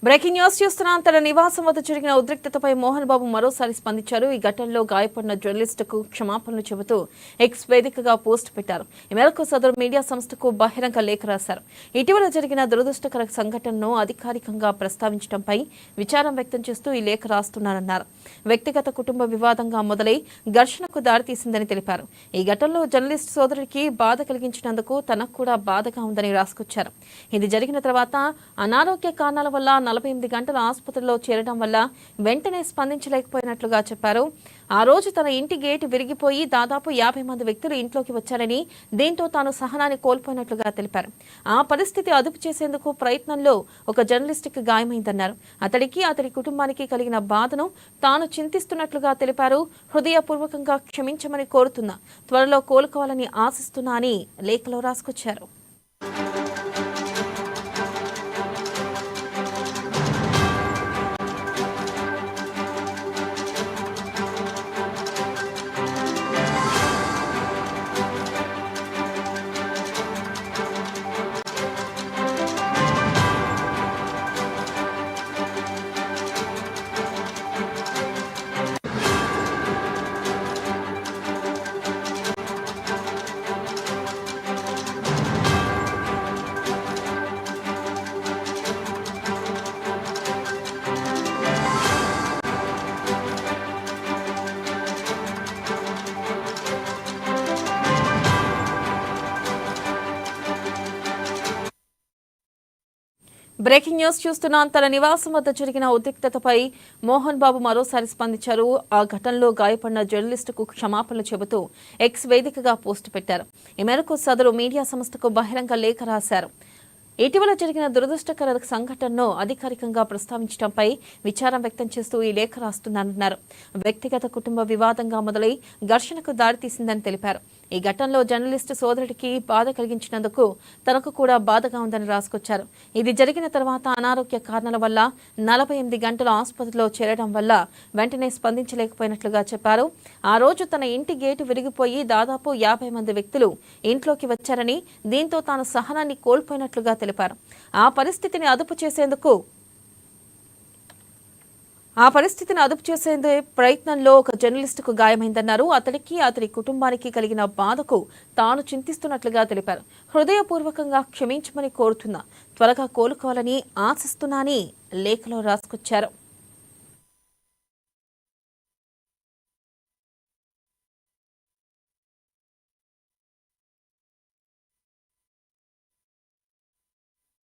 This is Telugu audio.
బ్రేకింగ్ న్యూస్ చూస్తున్నాం. తన నివాసం వద్ద జరిగిన ఉద్రిక్తతపై మోహన్ బాబు మరోసారి స్పందించారు. ఈ ఘటనలో గాయపడిన జర్నలిస్టుకు క్షమాపణలు చెబుతూ ఎక్స్ వేదికగా పోస్ట్ పెట్టారు. ఈ మేరకు సదరు మీడియా సంస్థకు బహిరంగ లేఖ రాశారు. ఇటీవల జరిగిన దురదృష్టకర సంఘటనను అధికారికంగా ప్రస్తావించడంపై విచారం వ్యక్తం చేస్తూ ఈ లేఖ రాస్తున్నారన్నారు. వ్యక్తిగత కుటుంబ వివాదంగా మొదలై ఘర్షణకు దారితీసిందని తెలిపారు. ఈ ఘటనలో జర్నలిస్ట్ సోదరుడికి బాధ కలిగించినందుకు తనకు కూడా బాధగా ఉందని రాసుకొచ్చారు. ఇది జరిగిన తర్వాత అనారోగ్య కారణాల వల్ల 48 గంటల ఆసుపత్రిలో చేరడం వల్ల వెంటనే స్పందించలేకపోయినట్లుగా చెప్పారు. ఆ రోజు తన ఇంటి గేటు విరిగిపోయి దాదాపు 50 మంది వ్యక్తులు ఇంట్లోకి వచ్చారని, దీంతో తాను సహనాన్ని కోల్పోయినట్లుగా తెలిపారు. ఆ పరిస్థితి అదుపు చేసేందుకు ప్రయత్నంలో ఒక జర్నలిస్టుకి గాయమైందన్నారు. అతడికి అతడి కుటుంబానికి కలిగిన బాధను తాను చింతిస్తున్నట్లుగా తెలిపారు. హృదయపూర్వకంగా క్షమించమని కోరుతున్నా, త్వరలో కోలుకోవాలని ఆశిస్తున్నా అని లేఖలో రాసుకొచ్చారు. బ్రేకింగ్ న్యూస్ చూస్తున్నాం. తన నివాసం వద్ద జరిగిన ఉద్రిక్తతపై మోహన్ బాబు మరోసారి స్పందించారు. ఆ ఘటనలో గాయపడిన జర్నలిస్టుకు క్షమాపణలు చెబుతూ ఎక్స్ వేదికగా పోస్ట్ పెట్టారు. ఈ మేరకు సదరు మీడియా సంస్థకు బహిరంగ లేఖ రాశారు. ఇటీవల జరిగిన దురదృష్టకర సంఘటనను అధికారికంగా ప్రస్తావించడంపై విచారం వ్యక్తం చేస్తూ ఈ లేఖ రాస్తున్నారన్నారు. వ్యక్తిగత కుటుంబ వివాదంగా మొదలై ఘర్షణకు దారితీసిందని తెలిపారు. ఈ ఘటనలో జర్నలిస్టు సోదరుడికి బాధ కలిగించినందుకు తనకు కూడా బాధగా ఉందని రాసుకొచ్చారు. ఇది జరిగిన తర్వాత అనారోగ్య కారణాల వల్ల 48 గంటలు ఆసుపత్రిలో చేరడం వల్ల వెంటనే స్పందించలేకపోయినట్లుగా చెప్పారు. ఆ రోజు తన ఇంటి గేటు విరిగిపోయి దాదాపు 50 మంది వ్యక్తులు ఇంట్లోకి వచ్చారని, దీంతో తాను సహనాన్ని కోల్పోయినట్లుగా తెలిపారు. ఆ పరిస్థితిని అదుపు చేసే ప్రయత్నంలో ఒక జర్నలిస్టుకు గాయమైందన్నారు. అతడికి అతడి కుటుంబానికి కలిగిన బాధకు తాను చింతిస్తున్నట్లుగా తెలిపారు. హృదయపూర్వకంగా క్షమించమని కోరుతున్నా, త్వరగా కోలుకోవాలని ఆశిస్తున్నానని లేఖలో రాసుకొచ్చారు.